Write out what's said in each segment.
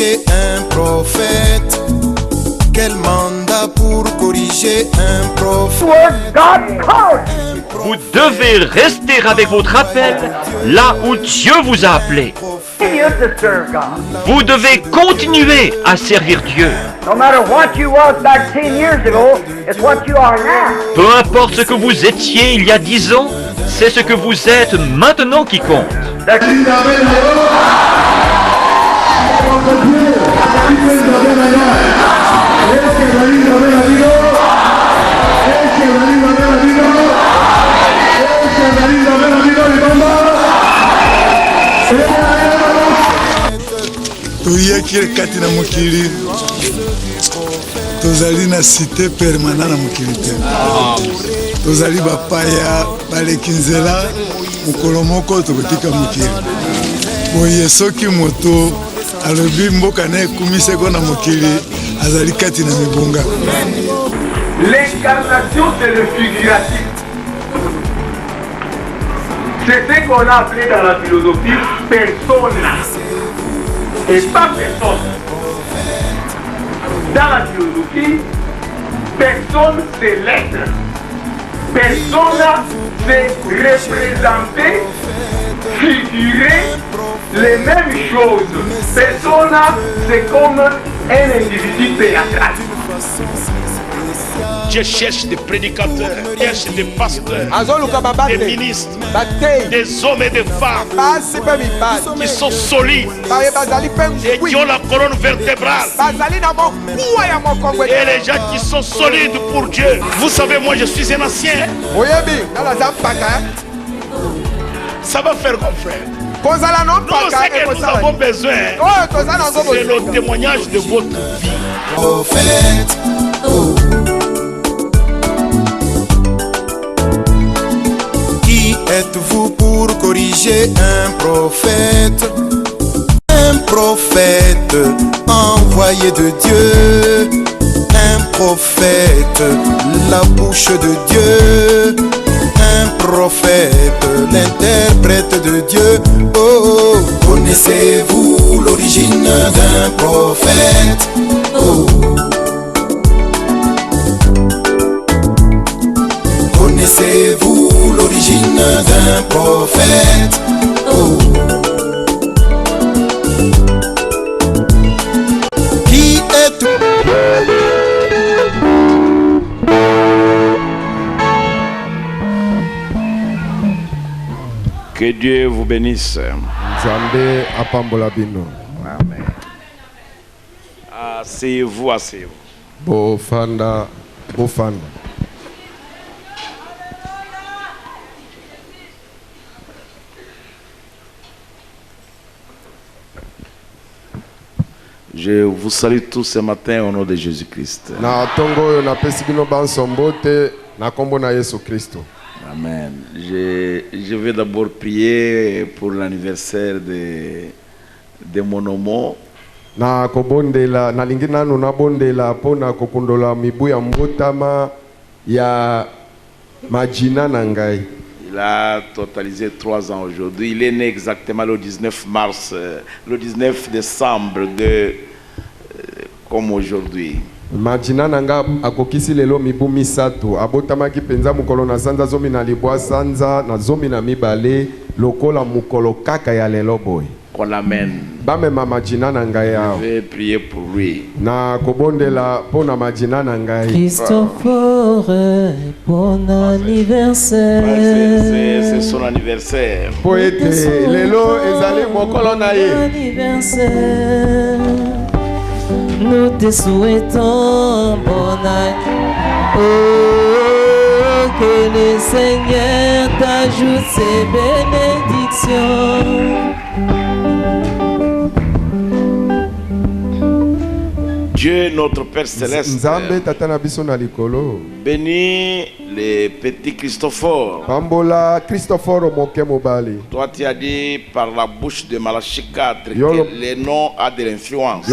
corriger un prophète? Quel mandat pour corriger un prophète? Vous devez rester avec votre appel là où Dieu vous a appelé. Vous devez continuer à servir Dieu. Peu importe ce que vous étiez il y a 10 ans, c'est ce que vous êtes maintenant qui compte. Toyaki kati na mokili tozali na cité permanent na mokili te tozali bapaya baleki nzela mokolo moko tokotika mokili boye soki moto alobi mboka na ekumiseko na mokili azali kati na mibunga. L'incarnation c'est le figuratif. C'est ce qu'on a appelé dans la philosophie persona. Et pas personne. Dans la philosophie, personne c'est l'être. Persona c'est représenter, figurer les mêmes choses. Persona c'est comme un individu théâtral. Dieu cherche des prédicateurs, cherche des pasteurs, des ministres, des hommes et des femmes qui sont solides et qui ont la colonne vertébrale. Et les gens qui sont solides pour Dieu. Vous savez, moi je suis un ancien. Ça va faire mon frère. Nous, ce que nous avons besoin, c'est le témoignage de votre vie. Prophète, oh. Qui êtes-vous pour corriger un prophète? Un prophète envoyé de Dieu. Un prophète, la bouche de Dieu. Un prophète, l'interprète de Dieu. Oh, connaissez-vous l'origine d'un prophète? Oh. Connaissez-vous l'origine d'un prophète? Oh. Qui est-tu? Que Dieu vous bénisse. Amen. Asseyez-vous, asseyez-vous. Bofanda. Je vous salue tous ce matin au nom de Jésus-Christ. Amen. Je vais d'abord prier pour l'anniversaire de mon homo. Il a totalisé 3 ans aujourd'hui. Il est né exactement le 19 mars, le 19 décembre comme aujourd'hui. Majina nanga akokisi lelo mibu misatu abotamaki penza mukolo na sanza zomi na libwa sanza na zomi na mibale lokola mukolo kaka ya lelo boy. Qu'on l'amène. Bame mama jina nanga yao. Je vais prier pour lui. Na kobondela pona majina nanga. Christophe, bon anniversaire. C'est son anniversaire. Poète lelo ezali mokolo na ye. Anniversaire. Nous te souhaitons bon anniversaire. Oh, que le Seigneur t'ajoute ses bénédictions. Dieu notre Père Céleste, bénis les petits Christophore. Toi tu as dit par la bouche de Malachie 4 que le nom a de l'influence.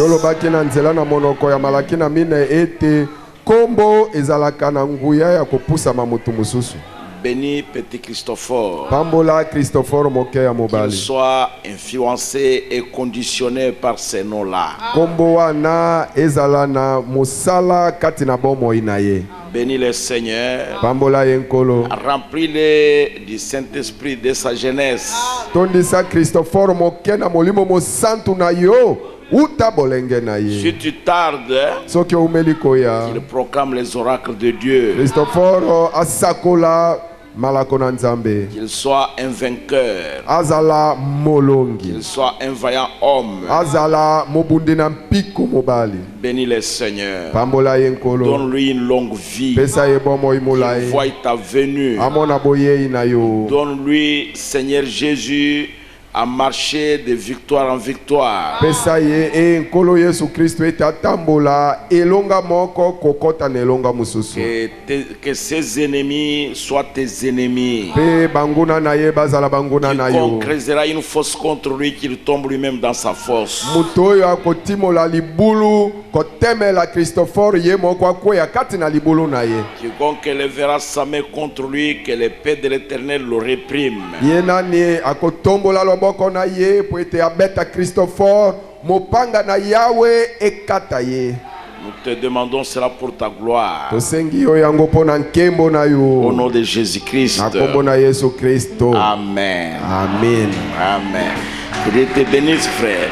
Béni petit Christophe. Pambola Christopher Mokeya Qu'il Mobali. soit influencé et conditionné par ces noms-là. Komboana ezalana musala katina bomo inaye. Bénis le Seigneur. Pambola yenkolo. Remplis-les du Saint-Esprit de sa jeunesse. Tondisa Christopher Mokena molimo mo santu na yo. Uta bolenge na ye. Si tu tardes, Soki umeliko ya. il proclame les oracles de Dieu. Christopher asakola malakona nzambe. Qu'il soit un vainqueur. Azala molongi. Qu'il soit un vaillant homme. Azala mobundi na mpiko mobali. Bénis le Seigneur. Pambola yenkolo. Donne-lui une longue vie. Pesa ye bomo Qu'il imulai. voie ta venue. Amona boye ina yo. Donne-lui, Seigneur Jésus, à marcher de victoire en victoire. Pesa ye nkolo Yesu Kristo etatambola elonga moko kokota na elonga mususu. Que ses ennemis soient tes ennemis. Pe banguna na ye bazala banguna na yo. Quiconque creusera une fosse contre lui, qu'il tombe lui-même dans sa fosse. Mutoyo akotimola libulu kotemela Christopher ye moko akoya kati na libulu na ye. Quiconque lèvera sa main contre lui, que l'épée de l'Éternel le réprime. Ye nani akotombola loboko na ye po ete abeta Christopher mopanga na Yahweh ekata ye. Nous te demandons cela pour ta gloire. Tosengi yo yango pona nkembo na Au yo. nom de Jésus-Christ. Na kombo na Yesu Kristo. Amen. Amen. Amen. Que Dieu te bénisse, frère.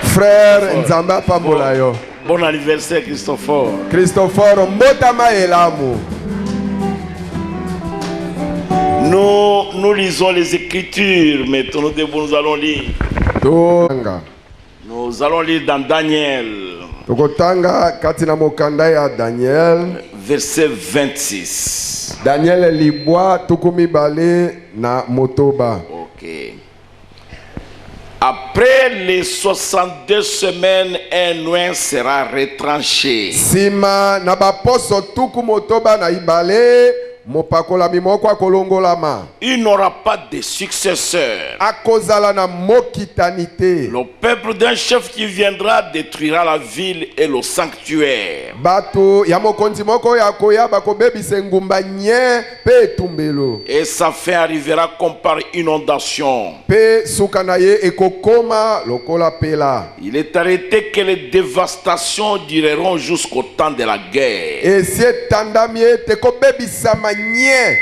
Frère Nzamba apambola yo. Bon anniversaire, Christopher. Christopher mbotama elamu. Nous lisons les Écritures. Maintenant, nous allons lire. Tanga. Nous allons lire dans Daniel, Tokotanga katina mokanda ya Daniel. verset 26. Daniel libwa tukumi bale na motoba. Ok. Après les 62 semaines, un oin sera retranché. Sima na baposo tuku motoba na ibale mopakola mimoko akolongolama. Il n'aura pas de successeur. Akozala na mokitanite. Le peuple d'un chef qui viendra détruira la ville et le sanctuaire. Bato ya mokonzi moko ya koya bakobebisa ngumba nye pe tumbelo. Et sa fin arrivera comme par inondation. Pe suka na ye ekokoma lokola pela. Il est arrêté que les dévastations dureront jusqu'au temps de la guerre. Et si etandami ete kobebisa nye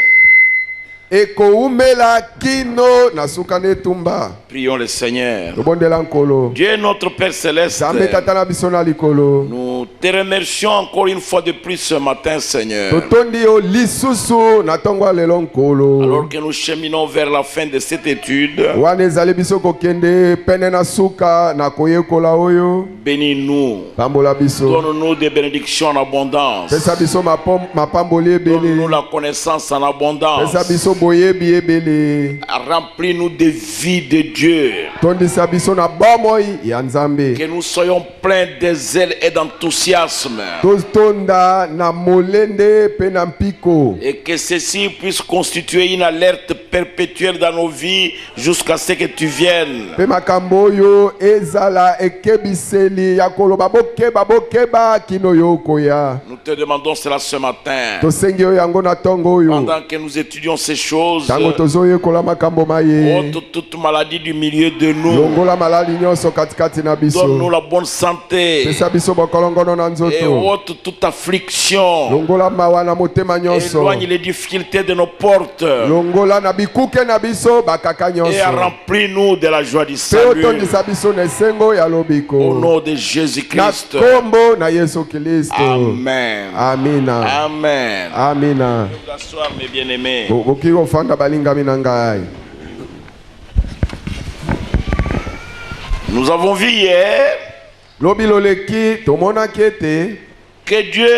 eko umela kino na suka netumba. Prions le Seigneur. Tobondela nkolo. Dieu notre Père Céleste, Zambe tata na biso na likolo. nous te remercions encore une fois de plus ce matin, Seigneur. Totondi yo lisusu na tongwa lelo nkolo. Alors que nous cheminons vers la fin de cette étude, Wana ezali biso kokende pene na suka na koyekola oyo. bénis-nous. Pambola biso. Donne-nous des bénédictions en abondance. Pesa biso mapamboli ebele. Donne-nous la connaissance en abondance. Pesa biso boyebi ebele. Remplis-nous de vie de Dieu. Tondisa biso na bomoi ya Nzambe. Que nous soyons pleins de zèle et d'enthousiasme. Totonda na molende pe na mpiko. Et que ceci puisse constituer une alerte perpétuelle dans nos vies jusqu'à ce que tu viennes. Pe makambo oyo ezala ekebiseli ya koloba bokeba kino yo koya. Nous te demandons cela ce matin. Tosengi yo yango na tongo oyo. Pendant que nous étudions ces choses, Tango tozoyekola makambo maye. ôte toute maladie du milieu de nous. Longola malali nyonso katikati na biso. Donne-nous la bonne santé. Pesa biso bokolongono na Et nzoto. ôte toute affliction. Longola mawa na motema nyonso. Éloigne les difficultés de nos portes. Longola na bikuke na biso bakaka Et nyonso. remplis-nous de la joie du Pe salut. otondisa biso na esengo ya lobiko. Au nom de Na Jésus-Christ. kombo na Yesu Kristo. Amen. Amina. Amen. Amina. Vous asseoir, mes bien-aimés. Boki kofanda balingami na ngai. Nous avons vu hier Lobi loleki tomonaki ete que Dieu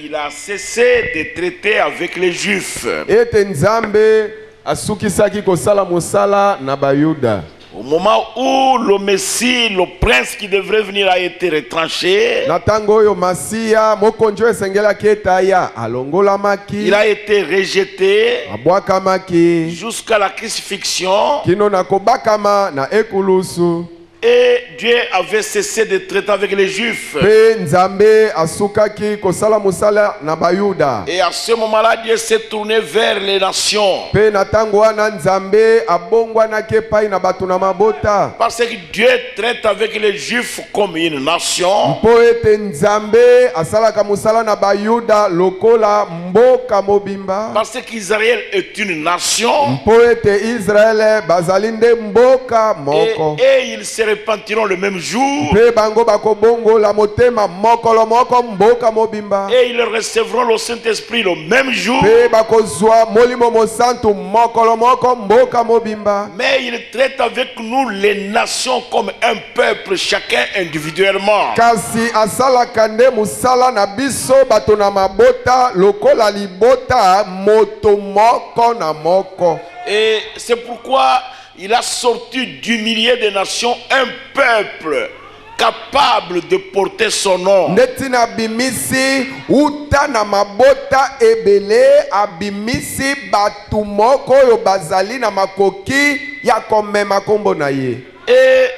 il a cessé de traiter avec les Juifs. ete Nzambe asukisaki kosala mosala na bayuda. Au moment où le Messie, le prince qui devrait venir a été retranché, Na tango oyo Masiya mokonzi oyo esengelaki ete aya alongolamaki, il a été rejeté abwakamaki jusqu'à la crucifixion. kino na kobakama na ekulusu. Et Dieu avait cessé de traiter avec les Juifs. Pe Nzambe asukaki kosala musala na bayuda. Et à ce moment-là, Dieu s'est tourné vers les nations. Pe natango wana Nzambe abongwanaki epai na bato na mabota. Parce que Dieu traite avec les Juifs comme une nation. Mpo ete Nzambe asalaka musala na bayuda lokola mboka mobimba. Parce qu'Israël est une nation. Mpo ete Israel bazali nde mboka moko. Et ils se repentiront le même jour. Pe bango bakobongo la motema mokolo moko mboka mobimba. Et ils recevront le Saint-Esprit le même jour. Pe bakozwa molimo mosantu mokolo moko mboka mobimba. Mais il traite avec nous les nations comme un peuple, chacun individuellement. Kasi asalaka nde musala na biso bato na mabota lokola libota moto moko na moko. Et c'est pourquoi il a sorti du milieu des nations un peuple capable de porter son nom. Netina bimisi uta na mabota ebele abimisi batu moko yo bazali na makoki ya komema kombo na ye. Et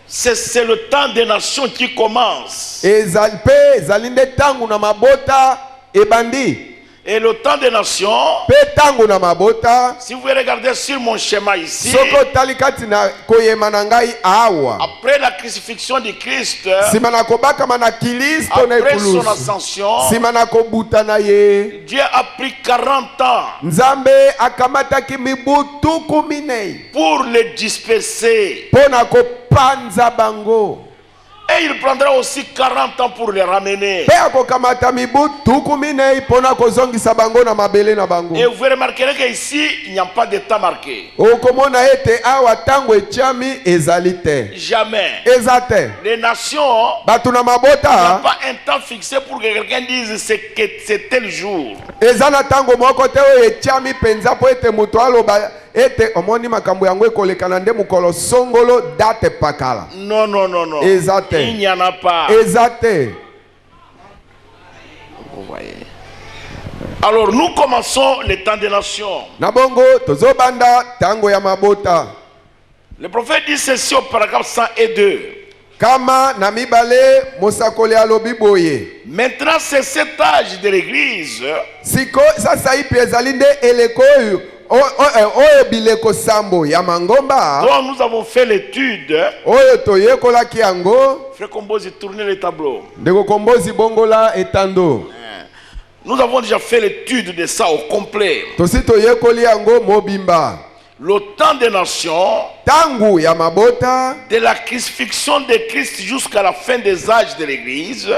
c'est le temps des nations qui commence. Ezali pe ezali nde tangu na mabota ebandi. Et le temps des nations, si vous regardez sur mon schéma ici, après la crucifixion de Christ, après son ascension, Dieu a pris 40 ans pour les disperser. Et il prendra aussi 40 ans pour les ramener. Et vous remarquerez qu'ici, il n'y a pas de temps marqué. Jamais. Les nations, il n'y a pas un temps fixé pour que quelqu'un dise c'est tel jour. Non, non, non, non. Il n'y en a pas. Vous voyez. Alors nous commençons le temps des nations. Le prophète dit ceci au paragraphe 102. Maintenant c'est cet âge de l'église. Donc nous avons fait l'étude. Frère Kombozi, tournez le tableau. Nous avons déjà fait l'étude de ça au complet. Le temps des nations, de la crucifixion de Christ jusqu'à la fin des âges de l'église.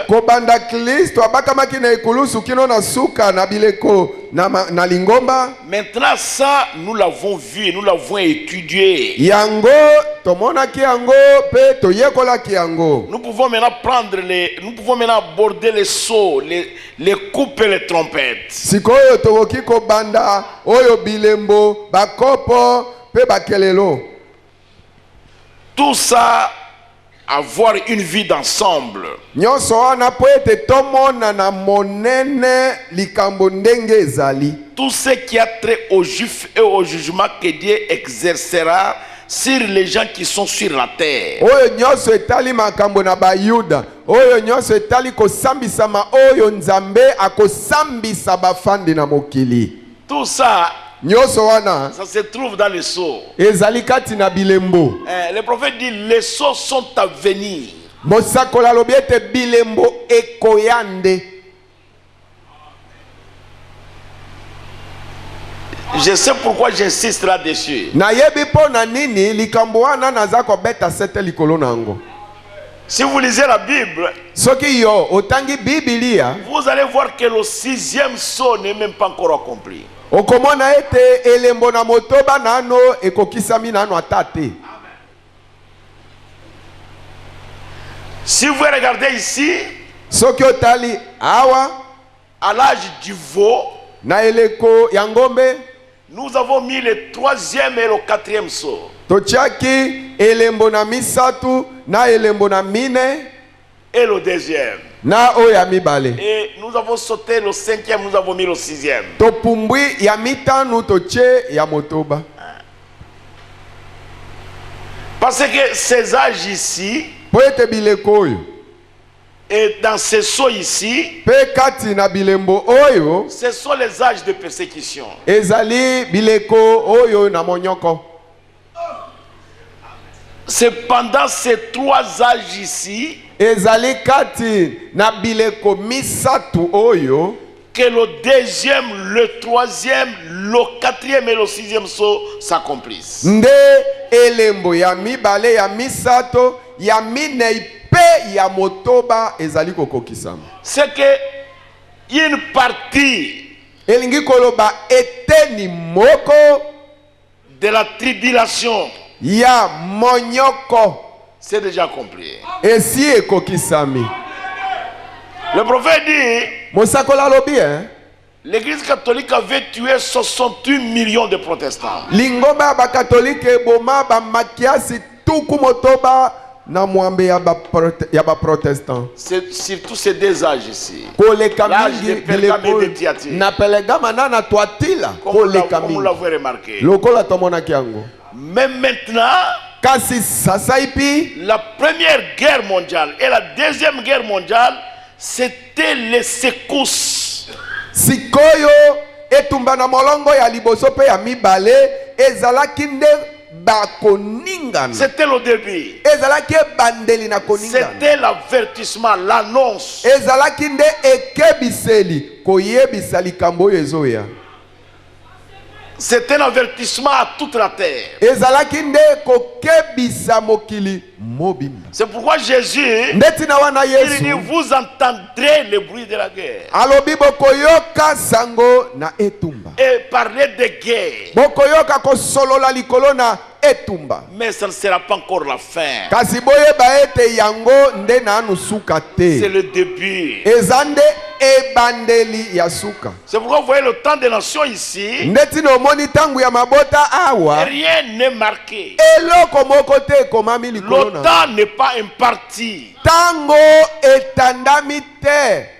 Maintenant ça, nous l'avons vu, nous l'avons étudié. Nous pouvons maintenant prendre nous pouvons maintenant aborder les sceaux, les coupes et les trompettes. Tout ça, avoir une vie d'ensemble. Tout ce qui a trait aux Juifs et au jugement que Dieu exercera sur les gens qui sont sur la terre. Tout ça, ça se trouve dans les sceaux. Le prophète dit les sceaux sont à venir. Je sais pourquoi j'insiste là-dessus. Si vous lisez la Bible, vous allez voir que le 6e sceau n'est même pas encore accompli. Si vous regardez ici, à l'âge du veau, nous avons mis le 3e et le 4e sceau. Et le 2e. Et nous avons sauté le 5e, nous avons mis le 6e. Parce que ces âges ici, po ete bileko oyo et dans ces sauts ici, mpe kati na bilembo oyo ce sont les âges de persécution. ezali bileko oyo na monyoko. C'est pendant ces 3 âges ici ezali kati na bileko misatu oyo que le 2e, le 3e, le 4e et le 6e saut s'accomplissent. nde elembo ya mibale ya misato ya minei pe ya motoba ezali kokokisama. C'est que une partie elingi koloba eteni moko de la tribulation ya monyoko c'est déjà accompli. esi ekokisami. Le prophète dit, mosakola alobi l'église catholique avait tué 68 millions de protestants. lingomba ya bakatolike eboma bamakiasi tuku motoba na mwambe ya baprotestant. C'est surtout ces 2 âges ici. koleka L'âge mingi de Pergame bileko et de Thyatire. na Pelegama na na Twatila koleka Comme vous mingi l'avez remarqué. lokola tomonaki yango. Mais maintenant, kasi sasa ipi la première guerre mondiale et la deuxième guerre mondiale, c'était les secousses. sikoyo etumba na molongo ya liboso pe ya mibale ezalaki nde bakoningana. C'était le début. ezalaki ebandeli na koningana. C'était l'avertissement, l'annonce. ezalaki nde ekebiseli koyebisa likambo oyo ezoya. C'est un avertissement à toute la terre. ezalaki nde kokebisa mokili mobimba. C'est pourquoi Jésus, ndeti na wana il dit, Yesu vous entendrez le bruit de la guerre. alobi bokoyoka sango na etumba. Et parler de guerre. bokoyoka kosolola likolo na etumba. Mais ça ne sera pas encore la fin. kasi boyeba ete yango nde nanu suka C'est te. le début. eza nde ebandeli ya suka. C'est pourquoi vous voyez le temps des nations ici, ndeti na omoni ntango ya mabota awa rien n'est marqué. eloko moko te ekomami likolo Le na temps n'est pas imparti. ntango etandami te.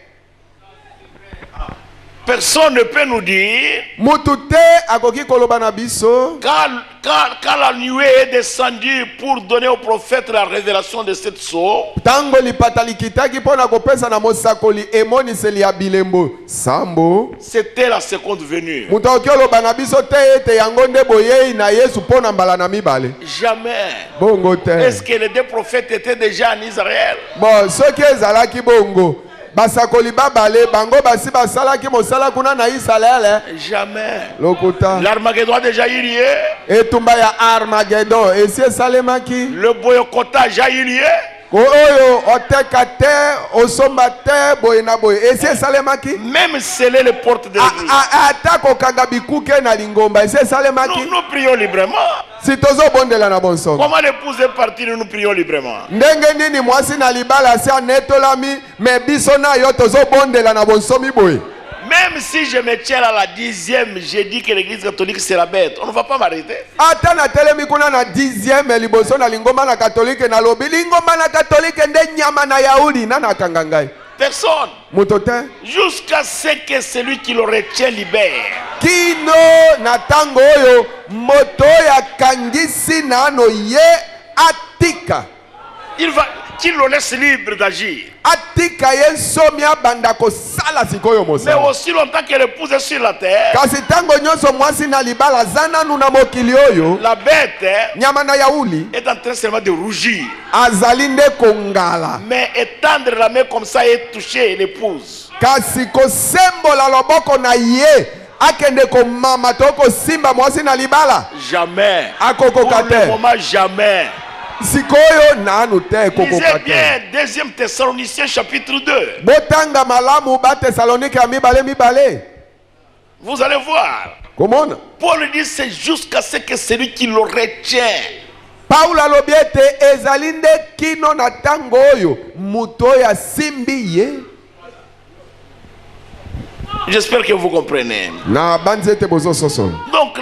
Personne ne peut nous dire, mutu te akoki koloba na biso quand la nuée est descendue pour donner au prophète la révélation de cette sceau, ntango lipata likitaki mpo na kopesa na mosakoli emoniseli ya bilembo sambo c'était la seconde venue. mutu akoki oloba na biso te ete yango nde boyei na yesu mpo na mbala na mibale. Jamais. bongo te. Est-ce que les 2 prophètes étaient déjà en Israël? bon soki ezalaki bongo basakoli babale bango basi basalaki mosala kuna na Israele. Jamais. lokuta L'Armageddon a déjà eu lieu. etumba ya Armageddon esi esalemaki. Le boycottage a eu lieu. oyo oteka te osomba te boye na boye esi esalemaki. Même sceller les portes de l'église. ata kokanga bikuke na lingomba esi esalemaki. Nous prions librement. si tozobondela na bonsomi. Comment l'épouse est partie, nous prions librement. ndenge nini mwasi na libala asi anetolami me biso na yo tozobondela na bonsomi boye. Même si je me tiens à la 10e, j'ai dit que l'église catholique sera bête. On ne va pas m'arrêter. ata na telemi kuna na 10e liboso na lingomba na katolike na lobi lingomba na katolike nde nyama na yauli na nakanga ngai. Personne. moto te. Jusqu'à ce que celui qui le retient libère. kino na tango oyo moto ya kangisi nano ye atika. Il va, qu'il le laisse libre d'agir. atika ye nsomi abanda kosala sikoyo Mais mosala. aussi longtemps que l'épouse est sur la terre, kasi tango nyonso mwasi na libala aza nanu na mokili oyo la bête nyama na yauli est en train seulement de rougir. azali nde kongala. Mais étendre la main comme ça et toucher l'épouse. kasi kosembola loboko na ye akende komama to kosimba mwasi na libala Jamais. akokoka Pour le te. moment, jamais. sikoyo nanu te Lisez kokoka te. bien 2 Thessaloniciens chapitre 2. botanga malamu batesalonike ya mibale. Vous allez voir. komona Paul dit c'est jusqu'à ce que celui qui le retient. paulo alobi ete ezali nde kino na ntango oyo moto oyo asimbi ye. J'espère que vous comprenez. na banzi ete bozososola. Donc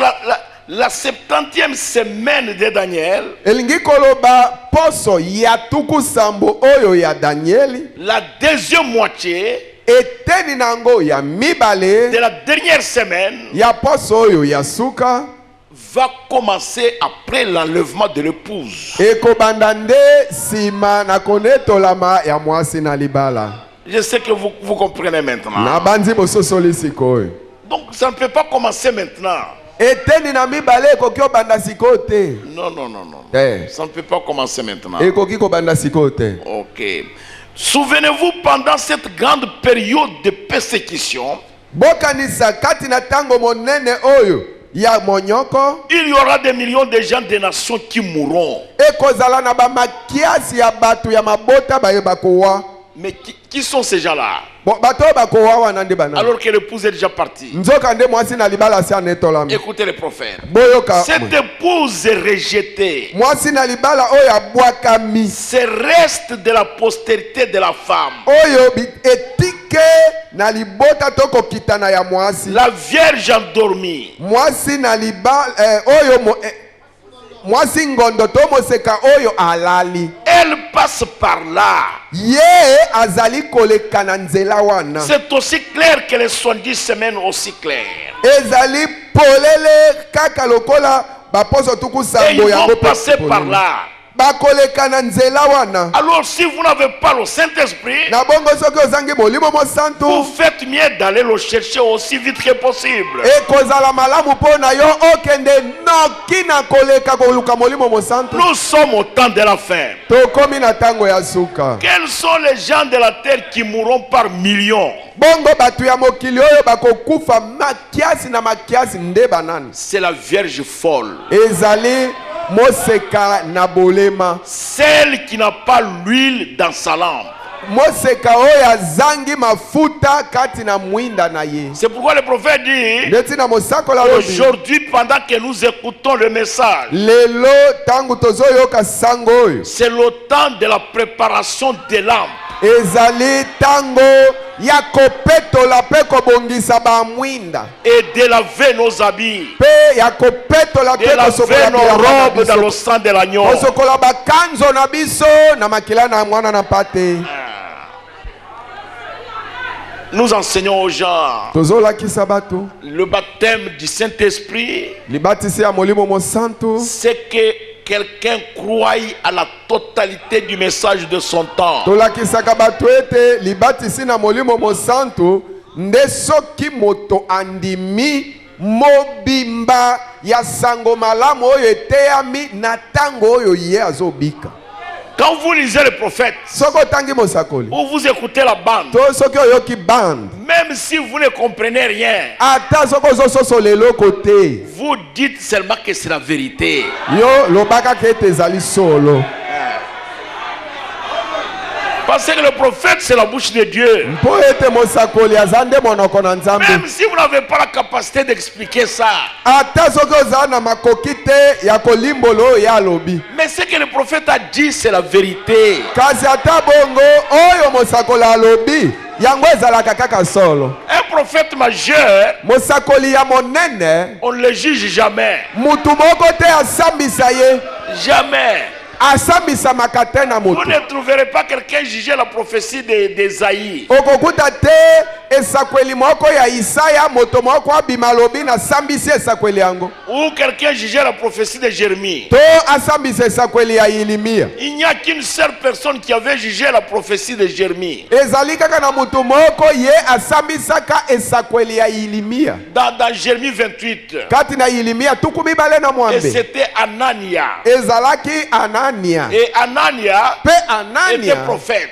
la 70e semaine de Daniel, elingi koloba poso ya tuku sambo oyo ya danieli la deuxième moitié eteni nango ya mibale de la dernière semaine, ya poso oyo ya suka va commencer après l'enlèvement de l'épouse. Je sais que vous comprenez maintenant. Donc ça ne peut pas commencer maintenant. Non. Ça ne peut pas commencer maintenant. Ok. Souvenez-vous, pendant cette grande période de persécution, il y aura des millions de gens des nations qui mourront. Mais qui sont ces gens-là? Alors que l'épouse est déjà partie. Écoutez le prophète. Cette épouse est rejetée. C'est reste de la postérité de la femme. La vierge endormie. Elle passe par là. C'est aussi clair que les 70 semaines aussi clair. Et ils vont passer par là. Alors si vous n'avez pas le Saint-Esprit, vous faites mieux d'aller le chercher aussi vite que possible. Nous sommes au temps de la fin. Quels sont les gens de la terre qui mourront par millions? C'est la Vierge folle. Celle qui n'a pas l'huile dans sa lampe. C'est pourquoi le prophète dit aujourd'hui, pendant que nous écoutons le message, c'est le temps de la préparation des lampes. Et de laver nos habits, de laver nos robes dans le sang de l'agneau. Nous enseignons aux gens le baptême du Saint-Esprit, c'est que quelqu'un croit à la totalité du message de son temps. Quand vous lisez le prophète ou vous écoutez la bande, même si vous ne comprenez rien, vous dites seulement que c'est la vérité. Parce que le prophète, c'est la bouche de Dieu. Même si vous n'avez pas la capacité d'expliquer ça. Mais ce que le prophète a dit, c'est la vérité. Un prophète majeur, on ne le juge jamais. Jamais. Vous ne trouverez pas quelqu'un juger la prophétie d'Ésaïe. Ou quelqu'un juger la prophétie de Jérémie. Il n'y a qu'une seule personne qui avait jugé la prophétie de Jérémie. Dans Jérémie 28. Et c'était Anania. Et Anania était prophète.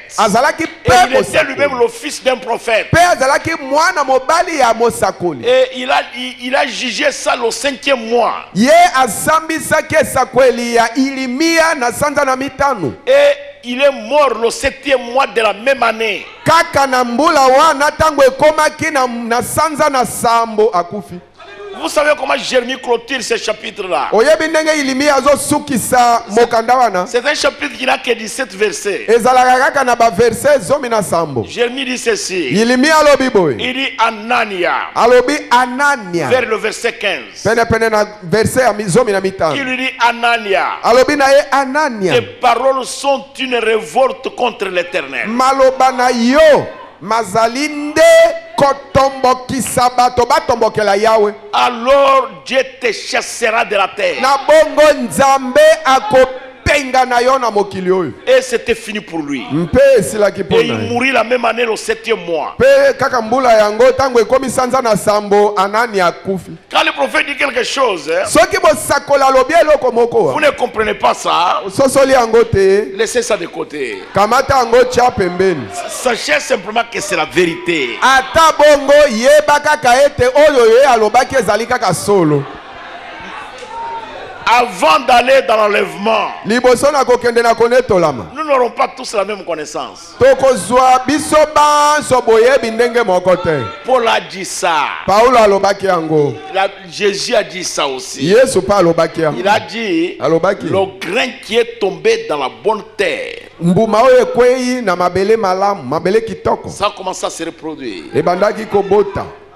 Et il était lui-même le fils d'un prophète. Et il a jugé ça le 5e mois. Et il est mort le 7e mois de la même année. Vous savez comment Jérémie clôture ce chapitre-là? C'est un chapitre qui n'a que 17 versets. Jérémie dit ceci. Il dit Anania. Vers le verset 15. Il lui dit Anania. Tes paroles sont une révolte contre l'Éternel. alors Dieu te chassera de la terre. Et c'était fini pour lui. Et il mourit la même année, le 7e mois. Quand le prophète dit quelque chose, vous ne comprenez pas ça, laissez ça de côté. Sachez simplement que c'est la vérité. Avant d'aller dans l'enlèvement, nous n'aurons pas tous la même connaissance. Paul a dit ça. Jésus a dit ça aussi. Il a dit le grain qui est tombé dans la bonne terre, ça commence à se reproduire.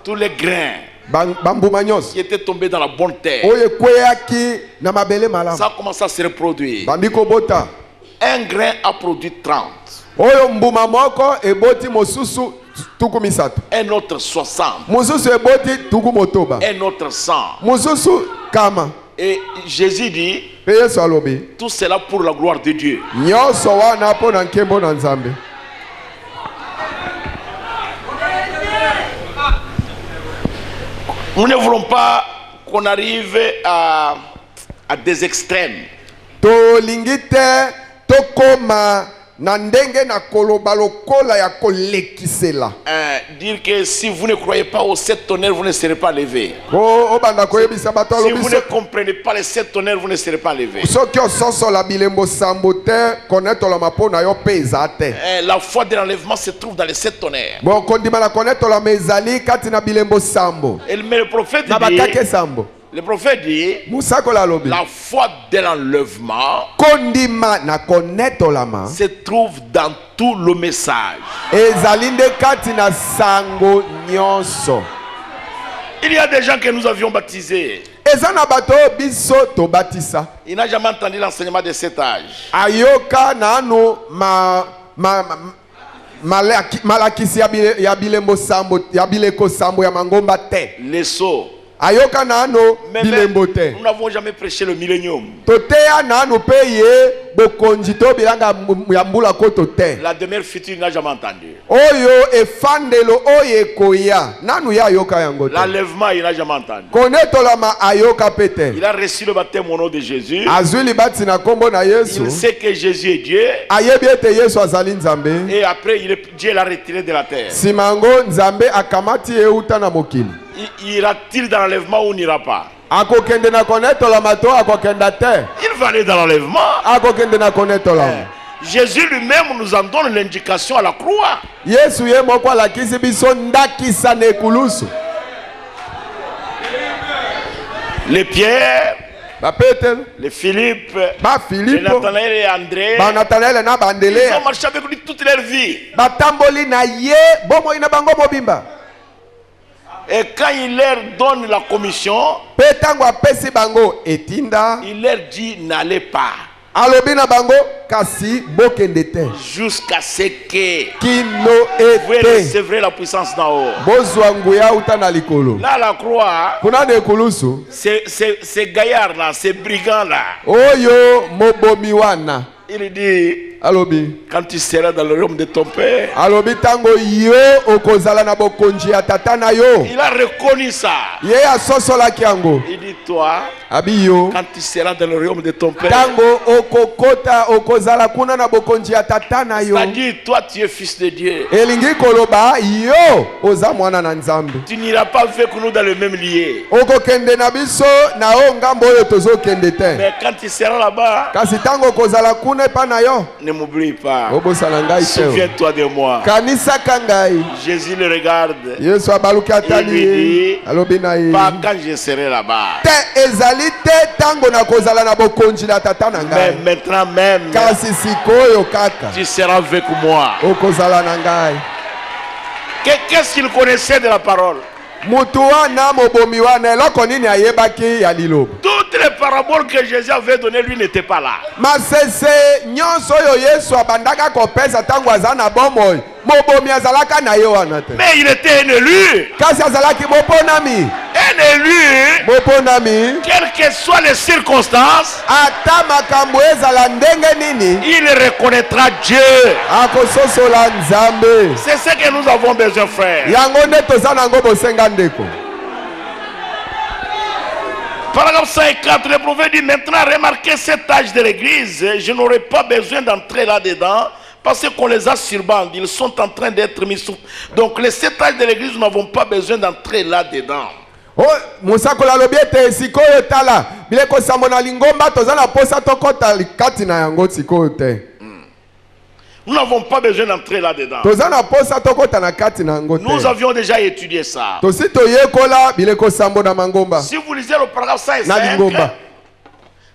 Tous les grains qui était tombé dans la bonne terre, ça commence à se reproduire. Un grain a produit 30, un autre 60, un autre 100. Et Jésus dit tout cela pour la gloire de Dieu. Nous ne voulons pas qu'on arrive à des extrêmes. Dire que si vous ne croyez pas aux 7 tonnerres, vous ne serez pas levés. Si vous ne comprenez pas les 7 tonnerres, vous ne serez pas levés. La foi de l'enlèvement se trouve dans les 7 tonnerres. Et mais le prophète dit, la foi de l'enlèvement se trouve dans tout le message. Il y a des gens que nous avions baptisés. Il n'a jamais entendu l'enseignement de cet âge. Les sceaux. Nous n'avons jamais prêché le millénium. La demeure future n'a jamais entendu. L'enlèvement, il n'a jamais entendu. Il a reçu le baptême au nom de Jésus. Il sait que Jésus est Dieu. Et après, Dieu l'a retiré de la terre. Il ira-t-il dans l'enlèvement ou n'ira pas? Il va aller dans l'enlèvement. Jésus lui-même nous en donne l'indication à la croix. Les Pierre, les Philippe, les Nathanaël et André, ils ont marché avec lui toute leur vie. Et quand il leur donne la commission, il leur dit n'allez pas jusqu'à ce que vous recevrez la puissance d'en haut. Là, la croix, ces gaillards-là, ces brigands-là, il dit quand tu seras dans le royaume de ton père. Il a reconnu ça. Il dit toi, quand tu seras dans le royaume de ton père, c'est-à-dire toi tu es fils de Dieu. Tu n'iras pas avec nous dans le même lieu. Mais quand tu seras là-bas, ne m'oublie pas. Souviens-toi de moi. Jésus le regarde. Il lui dit, pas quand je serai là-bas. Mais maintenant même, tu seras avec moi. Qu'est-ce qu'il connaissait de la parole? Toutes toutes les paraboles que Jésus avait données, lui n'était pas là. masese nyonso oyo yesu abandaka kopesa ntango aza na bomoi mobomi azalaka na ye wana te. Mais il était un élu. kasi azalaki moponami. Un élu, moponami. quelles que soient les circonstances, ata makambo ezala ndenge nini. il reconnaîtra Dieu. akososola nzambe. C'est ce que nous avons besoin, frère. yango nde toza nango bosenga ndeko. Paragraphe 54, le prophète dit maintenant, remarquez cet âge de l'église, je n'aurai pas besoin d'entrer là-dedans parce qu'on les a surbandés, ils sont en train d'être mis sous. Donc les 7 âges de l'église, nous n'avons pas besoin d'entrer là-dedans. Oh, musakola lobi ete sikoyo tala bileko sambo na lingomba toza na posa tokota likati na yango sikoyo te. Nous n'avons pas besoin d'entrer là-dedans. toza na posa tokota na kati na yango te. Nous avions déjà étudié ça. tosi toyekola bileko sambo na mangomba. Si vous lisez le paragraphe 55, na lingomba.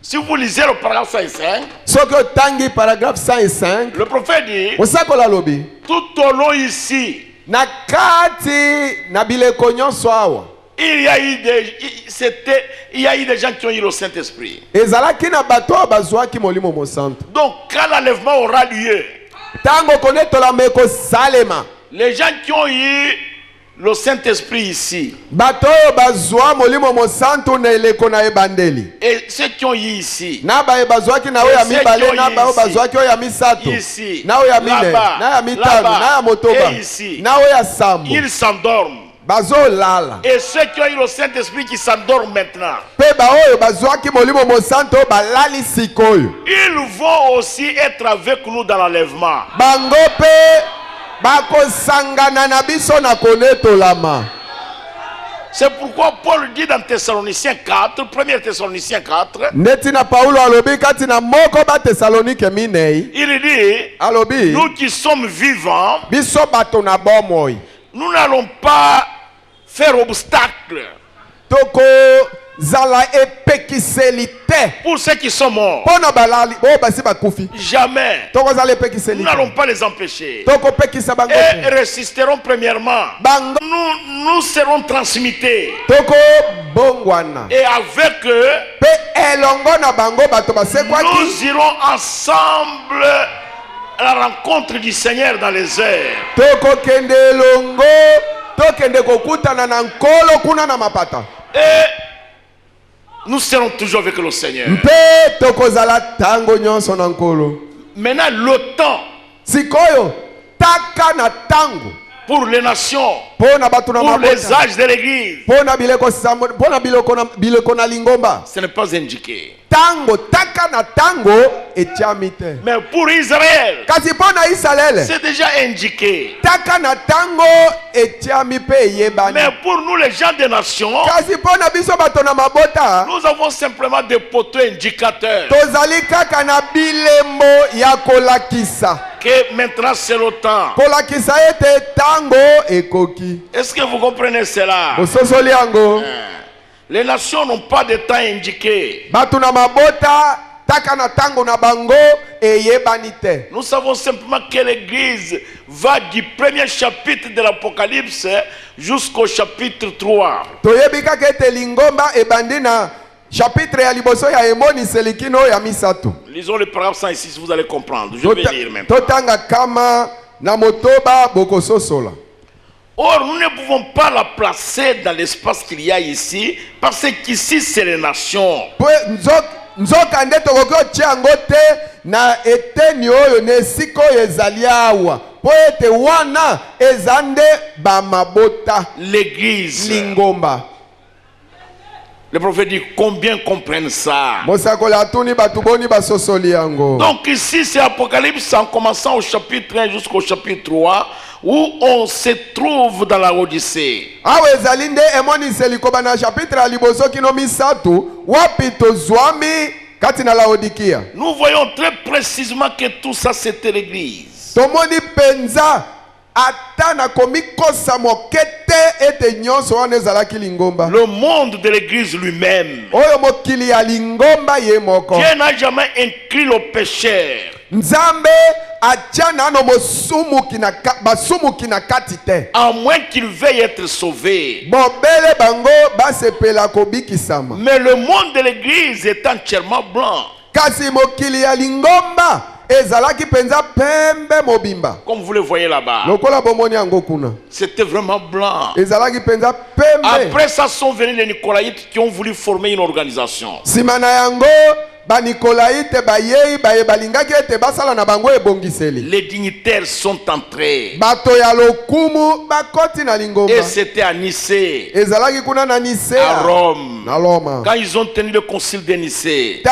si vous lisez le paragraphe 55, soki otangi paragraphe 105 le prophète dit musakola lobi tout au long ici, na kati na bileko nyonso awa il y a eu des gens qui ont eu le Saint-Esprit. ezalaki na bato oyo bazwaki molimo mosantu. Donc quand l'enlèvement aura lieu, ntango konetola ekosalema, les gens qui ont eu le Saint-Esprit ici, bato oyo bazwa molimo mosantu na eleko na ebandeli, et ceux qui ont eu ici, na baye bazwaki na oyo ya mibale na bayo bazwaki oyo ya misato ici, na oyo ya mine là-bas, na ya mitano là-bas, na ya motoba et ici, na oyo ya sambo ils s'endorment. bazolala. Et ceux qui ont eu le Saint-Esprit qui s'endorment maintenant, mpe baoyo bazwaki molimo mosantu oyo balali sikoyo, ils vont aussi être avec nous dans l'enlèvement. bango mpe bakosangana na biso na konetolama. C'est pourquoi Paul dit dans Thessaloniciens 4, 1 Thessaloniciens 4, neti na paulo alobi kati na moko ba tesalonike minei, il dit, alobi nous qui sommes vivants, biso bato na bomoi nous n'allons pas faire obstacle toko zala epekiseli te pour ceux qui sont morts. mpona balali oyo basi bakufi. Jamais. tokozala epekiseli Nous te n'allons pas les empêcher. tokopekisa bango Et te. résisterons premièrement. bango Nous serons transmutés. tokobongwana Et avec eux, mpe elongo na bango bato basekwaki nous irons ensemble à la rencontre du Seigneur dans les airs. tokokende elongo tokende kokutana na nkolo kuna na mapata Et nous serons toujours avec le Seigneur. mpe tokozala tango nyonso na nkolo. Maintenant, le temps sikoyo taka na tango pour les nations, mpona bato na pour les mabota âges de l'église, mpona bileko na lingomba, ce n'est pas indiqué. tango taka na tango etiami te. Mais pour Israël, kasi mpona Israele c'est déjà indiqué. taka na tango etiami mpe eyebani. Mais pour nous, les gens des nations, kasi mpona biso bato na mabota nous avons simplement des poteaux indicateurs. tozali kaka na bilembo ya kolakisa, Que maintenant c'est le temps. kolakisa ete tango ekoki. Est-ce que vous comprenez cela? bososoli yango. Les nations n'ont pas de temps indiqué. bato na mabota taka na tango na bango eyebani te. Nous savons simplement que l'église va du premier chapitre de l'Apocalypse jusqu'au chapitre 3. toyebi kaka ete lingomba ebandi na chapitre ya liboso ya emoniseli kino ya misato. Lisons le paragraphe 106, vous allez comprendre. Je vais lire maintenant. totanga kama na motoba bokososola. Or, nous ne pouvons pas la placer dans l'espace qu'il y a ici, parce qu'ici, c'est les nations. nzoka nde tokoki otia yango te na eteni oyo na esika oyo ezali awa mpo ete wana eza nde bamabota L'église. lingomba. Le prophète dit combien comprennent ça. mosakoli atuni bato boni basosoli yango. Donc ici c'est Apocalypse en commençant au chapitre 1 jusqu'au chapitre 3 où on se trouve dans la Odyssée. awa ezali nde emoniseli koba na chapitre ya liboso kino misato wapi tozwami kati na Laodikia. Nous voyons très précisément que tout ça c'était l'église. tomoni penza Le monde de l'église lui-même. Dieu n'a jamais inclus le pécheur. À moins qu'il veuille être sauvé. Mais le monde de l'église est entièrement blanc. Comme vous le voyez là-bas, c'était vraiment blanc. Après ça sont venus les Nicolaïtes qui ont voulu former une organisation. Les dignitaires sont entrés. Et c'était à Nicée, à Rome. Quand ils ont tenu le concile de Nicée,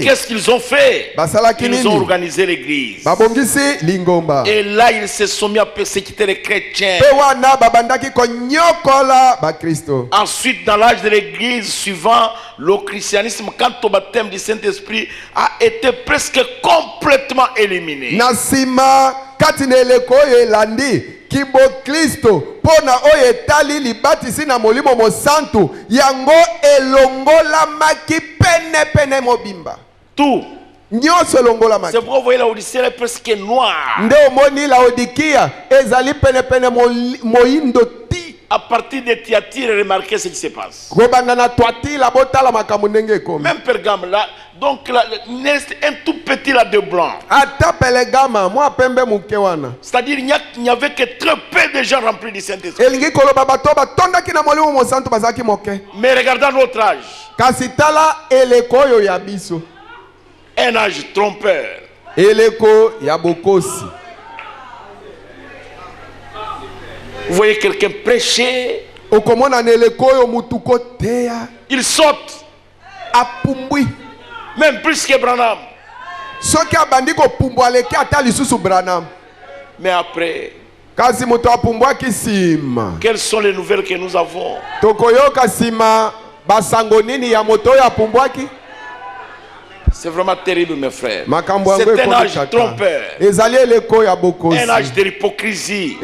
qu'est-ce qu'ils ont fait? Ils ont organisé l'église. Et là ils se sont mis à persécuter les chrétiens. Ensuite, dans l'âge de l'église suivant, le christianisme, quant au baptême du Saint-Esprit, a été presque complètement éliminé. Kibo Kristo pona oye tali libatisi na molimo mo santu yango elongola maki pene mobimba tout nyoso elongola maki. C'est pourquoi vous voyez la Odyssée est presque noire. Nde omoni la Odikia ezali pene moindo ti. À partir de Thyatire, remarquez ce qui se passe. Même Pergame là, donc là, un tout petit là de blanc. C'est-à-dire il n'y avait que très peu de gens remplis du Saint-Esprit. Mais regardons notre âge. Un âge trompeur. Vous voyez quelqu'un prêcher, il saute, même plus que Branham. Mais après, quelles sont les nouvelles que nous avons? C'est vraiment terrible, mes frères. C'est un âge trompeur. Un âge de l'hypocrisie.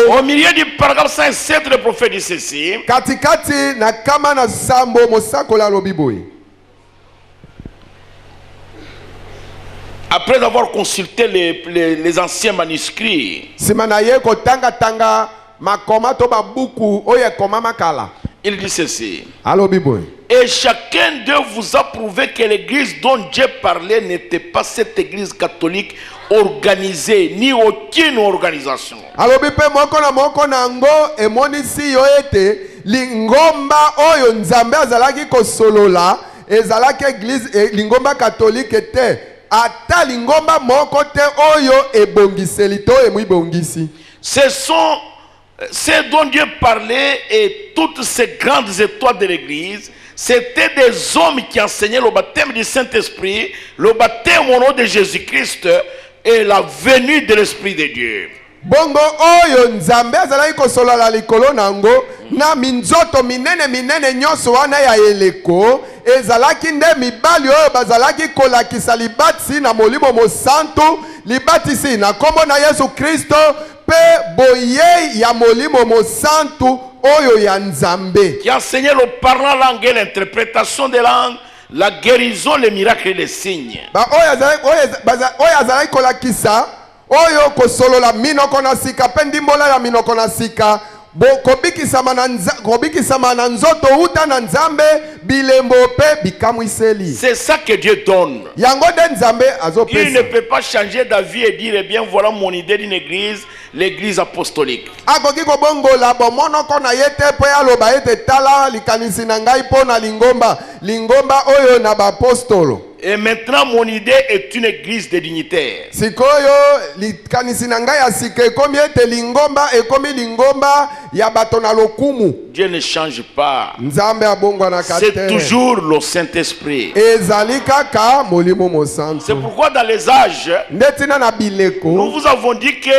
Au milieu du paragraphe 107, le prophète dit ceci. Après avoir consulté les anciens manuscrits, il dit ceci. Et chacun d'eux vous a prouvé que l'église dont Dieu parlait n'était pas cette église catholique organisée, ni aucune organisation. Lingomba oyo nzambe azalaki kosolola ezalaki église lingomba catholique était ata lingomba moko te oyo ebongiseli to emibongisi. Ce sont ceux dont Dieu parlait et toutes ces grandes étoiles de l'église, c'était des hommes qui enseignaient le baptême du Saint-Esprit, le baptême au nom de Jésus-Christ et la venue de l'Esprit de Dieu. Bongo oyo nzambe azalaki kosolola likolo nango na minzoto minene nyonso wana ya eleko ezalaki nde mibali oyo bazalaki kolakisa libatisi na molimo mosantu libatisi na kombo na Yesu Kristo pe boye ya molimo mosantu oyo ya nzambe qui enseignait le parlant langue et l'interprétation des langues, la guérison, les miracles et les signes. Oyo azalaki kolakisa oyo kosolola minoko na sika pe ndimbola ya minoko na sika kobikisama na nzoto uta na nzambe bilembo pe bikamwiseli. C'est ça que Dieu donne. Yango de nzambe azopesa. Il ne peut pas changer d'avis et dire eh bien voilà mon idée d'une église, l'église apostolique. Akoki kobongola bomonoko na yete po aloba ete tala likanisi na ngai po na lingomba oyo na bapostolo. Et maintenant mon idée est une église de dignitaires. Sikoyo likanisi na ngai asike ekomi ete lingomba ekomi lingomba ya bato na lokumu. Dieu ne change pas. Nzambe abongwa na kate. C'est toujours le Saint-Esprit. Ezali kaka molimo mosantu. C'est pourquoi dans les âges, ndetina na bileko nous vous avons dit que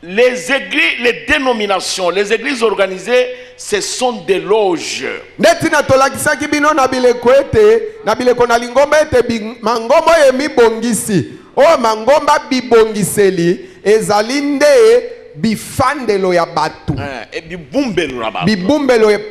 Les églises, les dénominations, les églises organisées, ce sont des loges. Netina tolakisaki bino na bileko ete na bileko na lingomba ete mangomba yemi bongisi o mangomba bibongiseli ezali nde bifandelo ya batu Et bibumbelo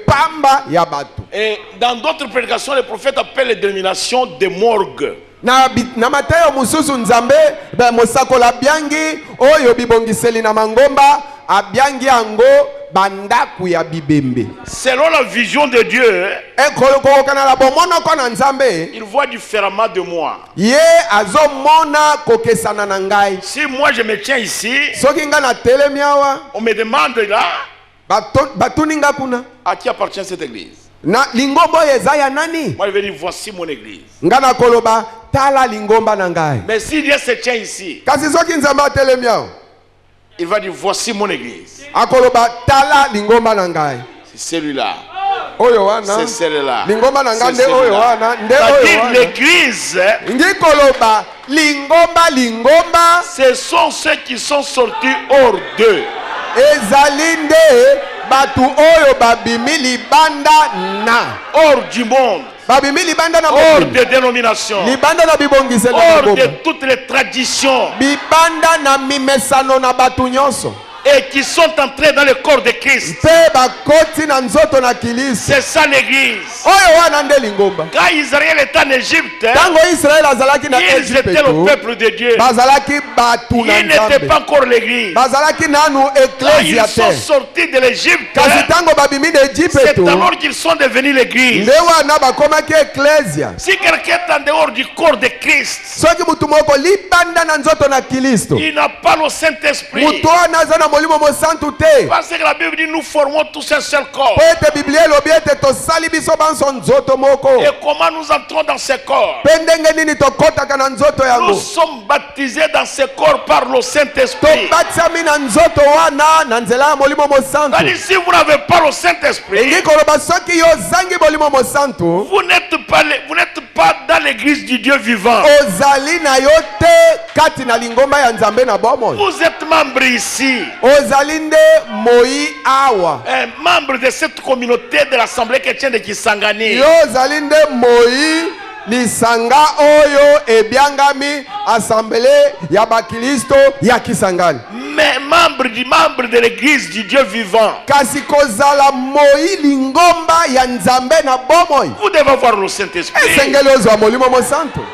pamba ya batu. Et dans d'autres prédications, le prophète appelle les dénominations des morgues. Na Mateo mususu nzambe be mosakola biangi oyo bibongiseli na mangomba abiangi ango bandaku ya bibembe. Selon la vision de Dieu, il voit différemment de moi. Si moi je me tiens ici, on me demande là, à qui appartient cette église? Moi je vais dire, voici mon église. Mais si Dieu se tient ici, il va dire, voici mon église. C'est celui-là. C'est celle-là. C'est-à-dire l'église, ce sont ceux qui sont sortis hors d'eux. Hors du monde. Hors des dénominations. Hors de toutes les traditions. Et qui sont entrés dans le corps de Christ. C'est ça l'église. Quand Israël était en Égypte, ils étaient le peuple de Dieu. Ils n'étaient pas encore l'église. Quand ils sont sortis de l'Égypte, c'est alors qu'ils sont devenus l'église. Si quelqu'un est en dehors du corps de Christ, il n'a pas le Saint-Esprit. Parce que la Bible dit nous formons tous un seul corps. Et comment nous entrons dans ce corps? Nous sommes baptisés dans ce corps par le Saint-Esprit. C'est-à-dire, si vous n'avez pas le Saint-Esprit, vous n'êtes pas dans l'église du Dieu vivant. Vous êtes membre ici. Membre de cette communauté de l'Assemblée chrétienne de Kisangani. Lisanga oyo ebiangami assemblée ya bakristo ya Kisangani. Mais membre de l'église du Dieu vivant. Kasi kozala moi lingomba ya nzambe na bomoi. Vous devez avoir le Saint-Esprit. Esengelozo wa molimo mo santo.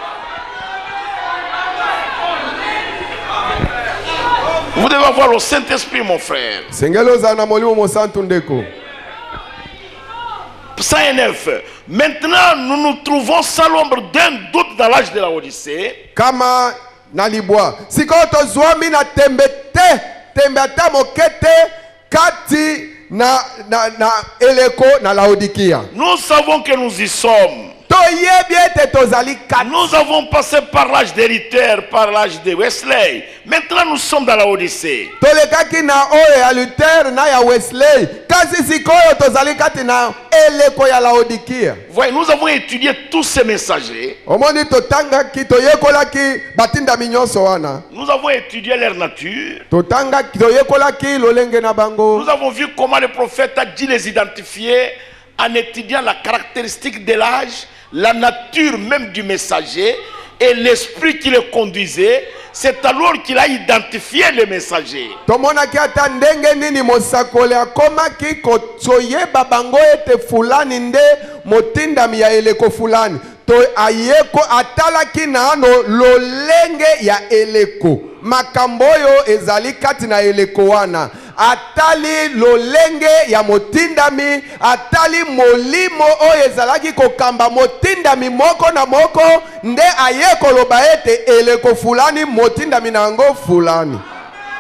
Vous devez avoir le Saint-Esprit, mon frère. Sengelozo na molimo mo santo ndeko. 109. Maintenant, nous nous trouvons sans l'ombre d'un doute dans l'âge de la Odyssée. Kama nalibwa. Sikoto zwami na tembeta mokete kati na eleko na Laodikia. Nous savons que nous y sommes. Nous avons passé par l'âge d'Héritière, par l'âge de Wesley. Maintenant, nous sommes dans la Odyssée. Voyez, nous avons étudié tous ces messagers. Nous avons étudié leur nature. Nous avons vu comment le prophète a dit les identifier en étudiant la caractéristique de l'âge, la nature même du messager et l'esprit qui le conduisait. C'est alors qu'il a identifié le messager. Ayeko atalaki na ano lolenge ya eleko makamboyo ezali kati na eleko wana atali lolenge ya motindami atali molimo oyo ezalaki kokamba motindami moko na moko nde ayeko loba ete eleko fulani motindami nango fulani.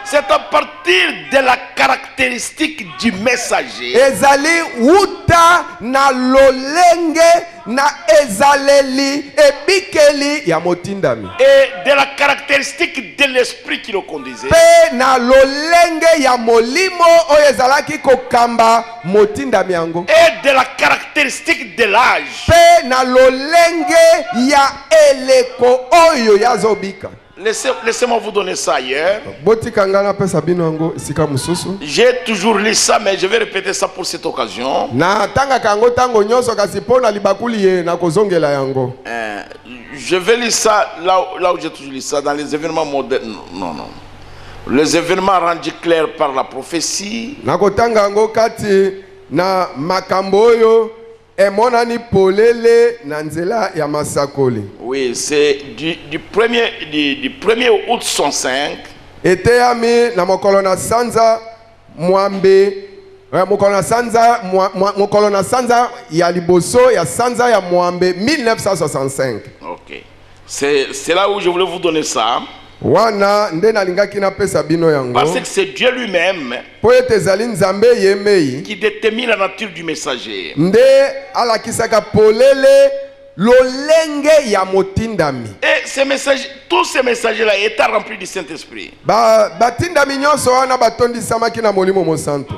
C'est à partir de la caractéristique du messager. Ezali uta na lolenge na ezaleli ebikeli ya motindami. Et de la caractéristique de l'esprit qui le conduisait. Pe na lolenge ya molimo oyo ezalaki kokamba motindami yango. Et de la caractéristique de l'âge. Pe na lolenge ya eleko oyo yazobika. Laissez-moi vous donner ça hier. botikanga napesa bino yango esika mosusu. J'ai toujours lu ça, mais je vais répéter ça pour cette occasion. natangaka yango ntango nyonso kasi mpo na libakuli ye nakozongela yango. Je vais lire ça là où j'ai toujours lu ça, dans les événements modernes. Non. Les événements rendus clairs par la prophétie. nakotanga yango kati na makambo oyo emonani polele na nzela ya masakoli. Oui, c'est du 1er août 105. eteyami na mokolo na sanza mwambe mokolo na sanza ya liboso ya sanza ya mwambe 1965. Ok. C'est là où je voulais vous donner ça. wana nde nalingaki napesa bino yango. Parce que c'est Dieu lui-même po ete ezali nzambe yemei qui détermine la nature du messager. nde alakisaka polele lolenge ya motindami. Et tous ces messagers-là étaient remplis du Saint-Esprit. batindami nyonso wana batondisamaki na molimo mosantu.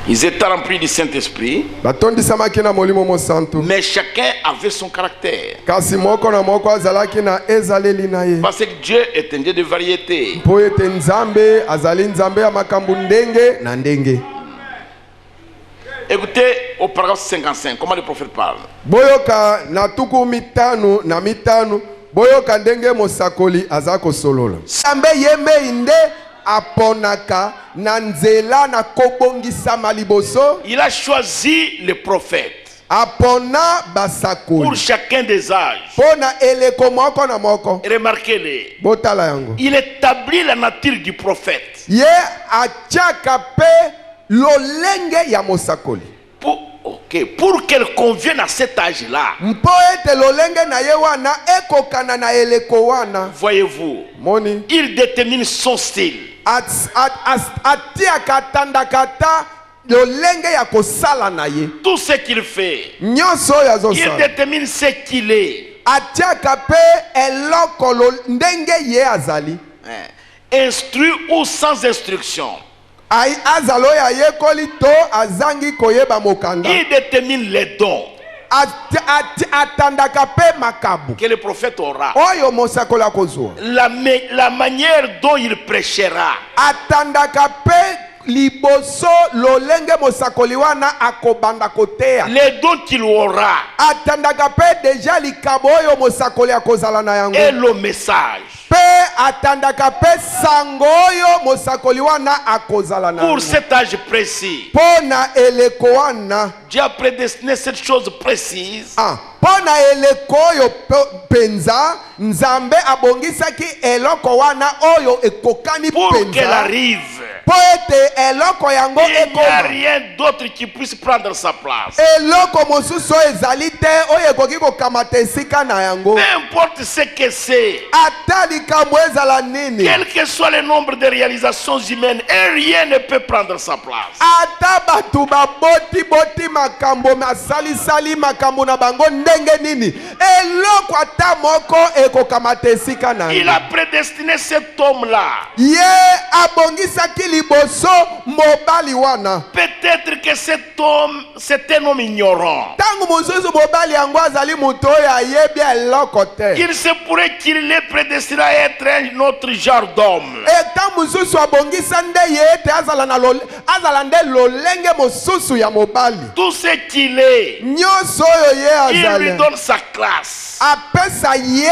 Ils étaient remplis du Saint-Esprit. batondisamaki na molimo mosantu. Mais chacun avait son caractère. kasi moko na moko azalaki na ezaleli na ye. Parce que Dieu est un Dieu de variété. po ete nzambe azali nzambe ya makambo ndenge na ndenge. Écoutez au paragraphe 55, comment le prophète parle. boyoka na tuku mitano na mitano boyoka ndenge mosakoli aza kosolola. nzambe yemei nde aponaka na nzela na kobongisama liboso. Il a choisi les prophètes apona basakoli pour chacun des âges. pona eleko moko na moko. Remarquez-les. botala yango. Il établit la nature du prophète. ye atiaka pe lolenge ya mosakoli. Pour qu'elle convienne à cet âge-là. mpo ete lolenge na ye wana ekokana na eleko wana. Voyez-vous, moni il détermine son style. atiaka atandaka lolenge ya kosala na ye. Tout ce qu'il fait, nyonso oyo il azosala détermine ce qu'il est. atiaka pe eloko ndenge ye azali. Instruit ou sans instruction. azala oyo ayekoli to azangi koyeba mokanda. Il détermine les dons atandaka pe makabu que le prophète aura. oyo mosakoli akozwa. La manière dont il prêchera. atandaka pe liboso lolenge mosakoli wana akobanda koteya. Les dons qu'il aura. atandaka pe deja likabo oyo mosakoli akozala na yango. Et le message. pe atandaka pe sango oyo mosakoli wana akozala na pour cet âge précis. po na eleko wana. Dieu a prédestiné cette chose précise. po na eleko oyo penza nzambe abongisaki eloko wana oyo ekokani pour penza. qu'elle arrive. po ete eloko yango il n'y a rien d'autre qui puisse prendre sa place. eloko mosusu oyo ezali te oyo ekoki kokamata esika na yango. Peu importe ce que c'est. ata likambo ezala nini. Quel que soit le nombre de réalisations humaines, et rien ne peut prendre sa place. ata batu baboti makambo masalisali makambo na bango ndenge nini. eloko ata moko ekokamata esika na il a prédestiné cet homme-là. ye abongisaki liboso mobali wana. Peut-être que cet homme, c'est un homme ignorant. tangu mosusu mobali yango azali moto oyo ayebi eloko te. Il se pourrait qu'il est prédestiné à être un autre genre d'homme. eta mosusu abongisa nde ye ete azala nde lolenge mosusu ya mobali. Tout ce qu'il est, nyonso oyo ye il azali. lui donne sa classe. apesa ye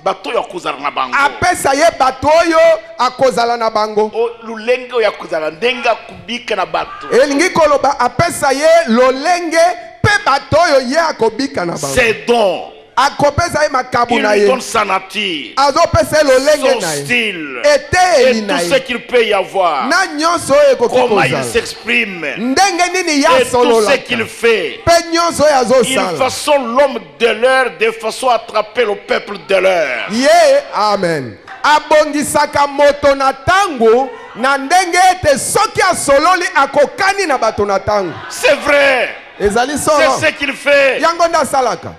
bato oyo akozala na bango. apesa ye bato oyo akozala na bango. lolenge oyo akozala ndenge akobika na bato. elingi koloba apesa ye lolenge pe bato oyo ye akobika na bango. C'est donc akopesa ye makabu il na lui ye. donne sa nature, azopesa ye lolenge son na ye. style eteyeli et na tout ce ye. qu'il peut y avoir. na nyonso oyo ekoki Comment il kozala. s'exprime ndenge nini ye et tout ce asololaka. qu'il fait. pe nyonso oyo Il azosala. façonne l'homme de l'heure de façon à attraper le peuple de l'heure. ye amen abongisaka moto na tango na ndenge ete soki asololi akokani na bato na tango. C'est vrai. ezali solo. C'est ce qu'il fait. yango nde asalaka.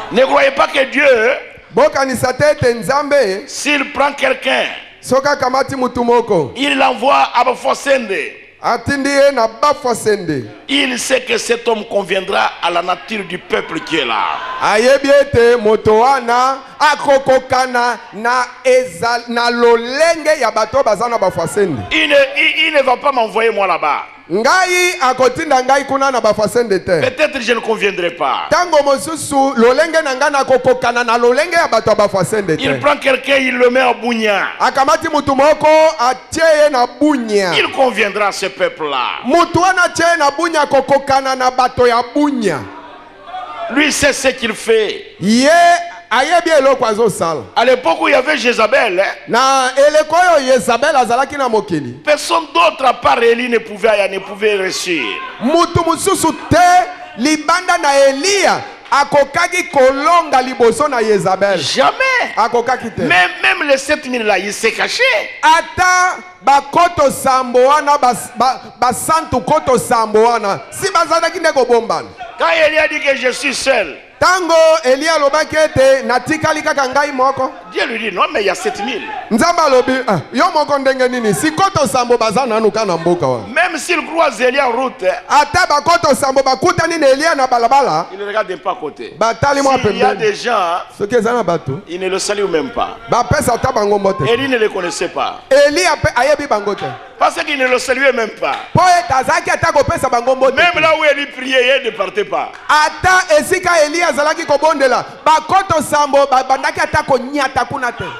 Ne croyez pas que Dieu, bokanisa te ete nzambe s'il prend quelqu'un, soki akamati mutu moko il l'envoie à Bafosende. Il sait que cet homme conviendra à la nature du peuple qui est là. Il ne va pas m'envoyer moi là-bas. Peut-être je ne conviendrai pas. Il prend quelqu'un, il le met à Bounia. Il conviendra à ce peuple-là. Lui sait ce qu'il fait. À l'époque où il y avait Jézabel, personne d'autre à part Élie ne pouvait réussir. Jamais. Même les 7000 là, il s'est caché. Quand Élie a dit que je suis seul, Tango Elia lobakete natikali kaka ngai moko. Dieu lui dit non mais il y a 7000. Nzamba lobi yo moko ndenge nini sikoto sambo bazana nuka na mboka wa. Même s'il croise Elia en route, ata bakoto sambo bakutani na Elia na balabala, il ne regarde pas à côté. Batali mo pembeni. Il y a des gens ce que zana bato. Il ne le salue même pas. Ba pesa ta bango mbote. Elie ne le connaissait pas. Elia ayebi bangote. Parce qu'il ne le saluait même pas. Même là où Elie priait, il ne partait pas.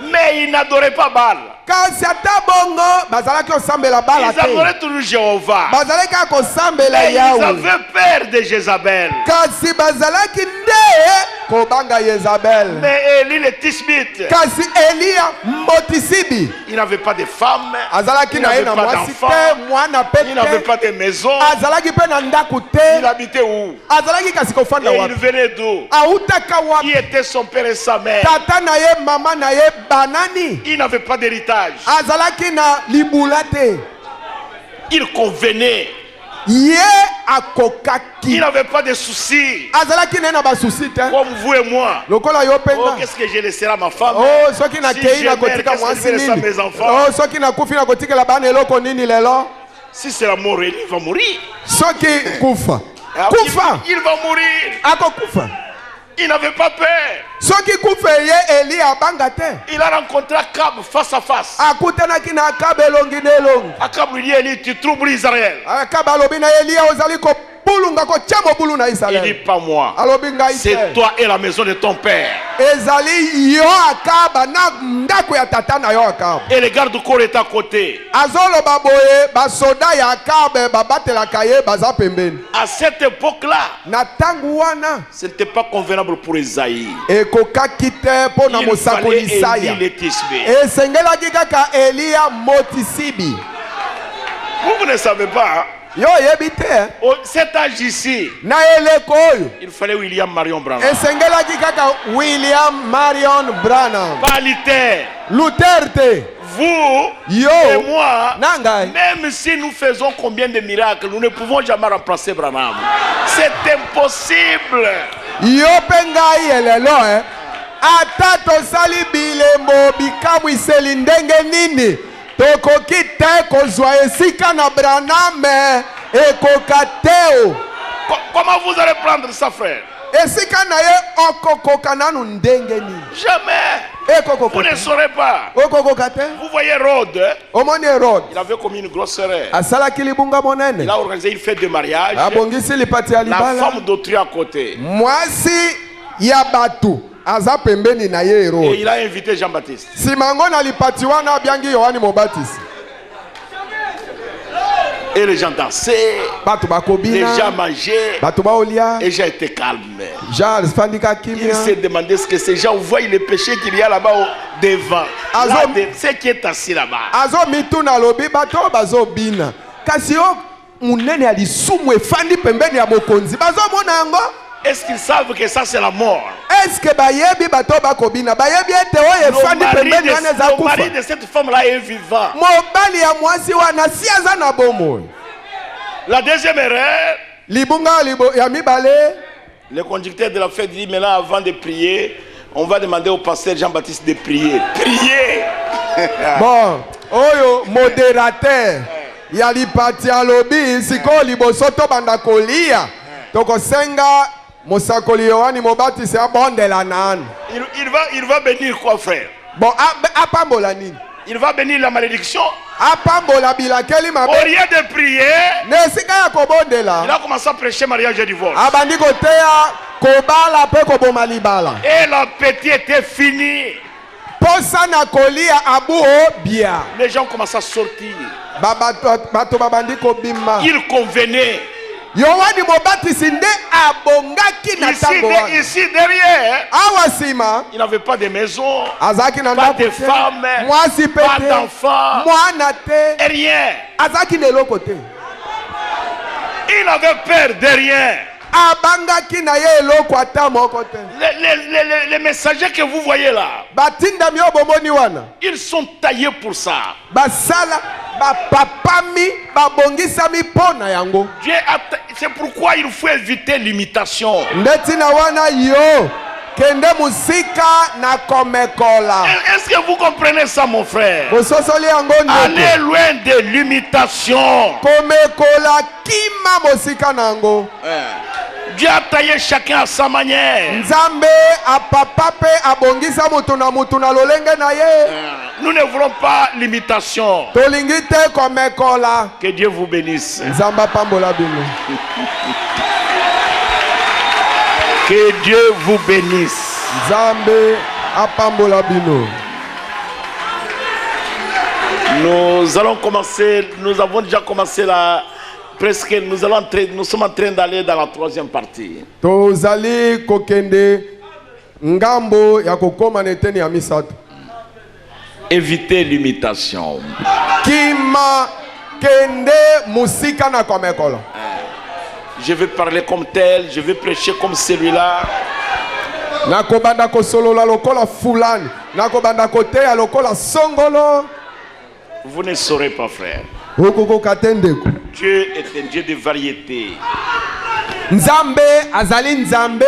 Mais il n'adorait pas Baal. Ils adoraient toujours Jéhovah. Mais ils avaient peur de Jézabel. Mais Élie le Tishbite, il n'avait pas de femme, il n'avait pas d'enfant, il n'avait pas de maison. Il habitait où? Et il venait d'où? Qui était son père et sa mère? Il n'avait pas d'héritage. Il convenait. Il n'avait pas de soucis. Comme vous et moi. Oh, qu'est-ce que je laisserai à ma femme? Si je meurs, qu'est-ce que je laisserai à mes enfants? Si c'est la mort, il va mourir. Il va mourir. Il n'avait pas peur. Il a rencontré Akab face à face. Akab lui dit, Élie, tu troubles Israël. Il dit pas moi. C'est toi et la maison de ton père. Et les gardes-corps étaient à côté. À cette époque-là, ce n'était pas convenable pour Isaïe. Il fallait Élie le Tishbite. Vous ne savez pas. Cet âge ici, il fallait William Marion Branham. Pas Luther. Vous et moi, même si nous faisons combien de miracles, nous ne pouvons jamais remplacer Branham. C'est impossible. Comment vous allez prendre ça, frère? Jamais. Vous ne saurez pas. Vous voyez Rhodes, il avait commis une grosse erreur. Il a organisé une fête de mariage. La femme d'autrui à côté. Et il a invité Jean-Baptiste. Et les gens dansaient, les gens mangeaient, et j'ai été calme. Il s'est demandé ce que ces gens voient, les péchés qu'il y a là-bas devant. Ce qui est assis là-bas. Est-ce qu'ils savent que ça c'est la mort? Le mari de cette femme-là est vivant. La deuxième erreur, le conducteur de la fête dit maintenant avant de prier, on va demander au pasteur Jean-Baptiste de prier. Prier. Bon, modérateur. ya lipati ya lobi siko liboso to banda kolia tokosenga mosakoli Yohani Mobatisi abondela nani. Il va bénir quoi, frère? Bon, apambola nini? Il va bénir la malédiction. Apambola bilakeli mabe. Au lieu de prier, nesika ya kobondela. Il a commencé à prêcher mariage et divorce. Abandi koteya kobala pe koboma libala. Et l'appétit était fini. Posa na kolia abu bia. Les gens commencent à sortir. Bato babandi kobima. Il convenait. Yohani Mobatisi nde abongaki na tango wana. Ici derrière, awasima, il n'avait pas de maison, azaki na pas de femme, pas d'enfant, mwana te, rien. azaki na eloko te. Il avait peur de rien. Abangaki na ye eloko ata moko te. Les messagers que vous voyez là, batinda mi obomoni wana, ils sont taillés pour ça. Basala bapapami babongisami pona yango. C'est pourquoi il faut éviter l'imitation. Ndetina wana yo kende musika na komekola. Est-ce que vous comprenez ça, mon frère? Allez loin de l'imitation. Komekola kima musika nango. Dieu a taillé chacun à sa manière. Nzambe apapape abongisa mutu na lolenge na ye. Nous ne voulons pas l'imitation. Tolingite komekola. Que Dieu vous bénisse. Nzamba pambola bino. Que Dieu vous bénisse. Nzambe apambola bino. Nous avons déjà commencé la presque, nous sommes en train d'aller dans la troisième partie. Tozali kokende ngambo ya kokoma neteni ya misato. Évitez l'imitation. Kima kende musika na komekolo. Je vais parler comme tel, je vais prêcher comme celui-là. Nakobanda kosolola lokola fulani, nakobanda koteya lokola songolo. Vous ne saurez pas, frère. Dieu est un Dieu de variété. Nzambe azali nzambe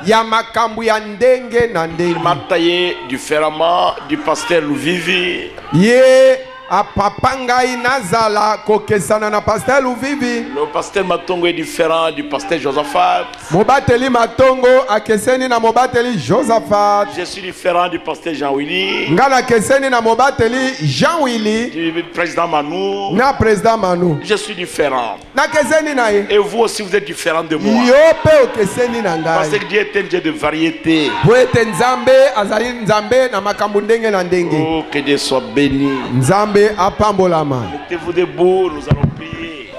ya makambu ya ndenge na ndenge. Il m'a taillé différemment du pasteur Louvivi. Ye apapangai nazala kokesana na pasteur Louvivi. Le pasteur Matongo est différent du pasteur Josaphat. Mobateli Matongo akeseni na mobateli Josaphat. Je suis différent du pasteur Jean-Willy. Ngana keseni na mobateli Jean-Willy. Du président Manu. Na président Manu. Je suis différent. Na keseni na ye. Et vous aussi vous êtes différent de moi. Yo pe okeseni na ngai. Parce que Dieu est un Dieu de variété. Poete nzambe azali nzambe na makambu ndenge na ndenge. Oh, que Dieu soit béni. Nzambe apambolama. Mettez-vous debout, nous allons prier.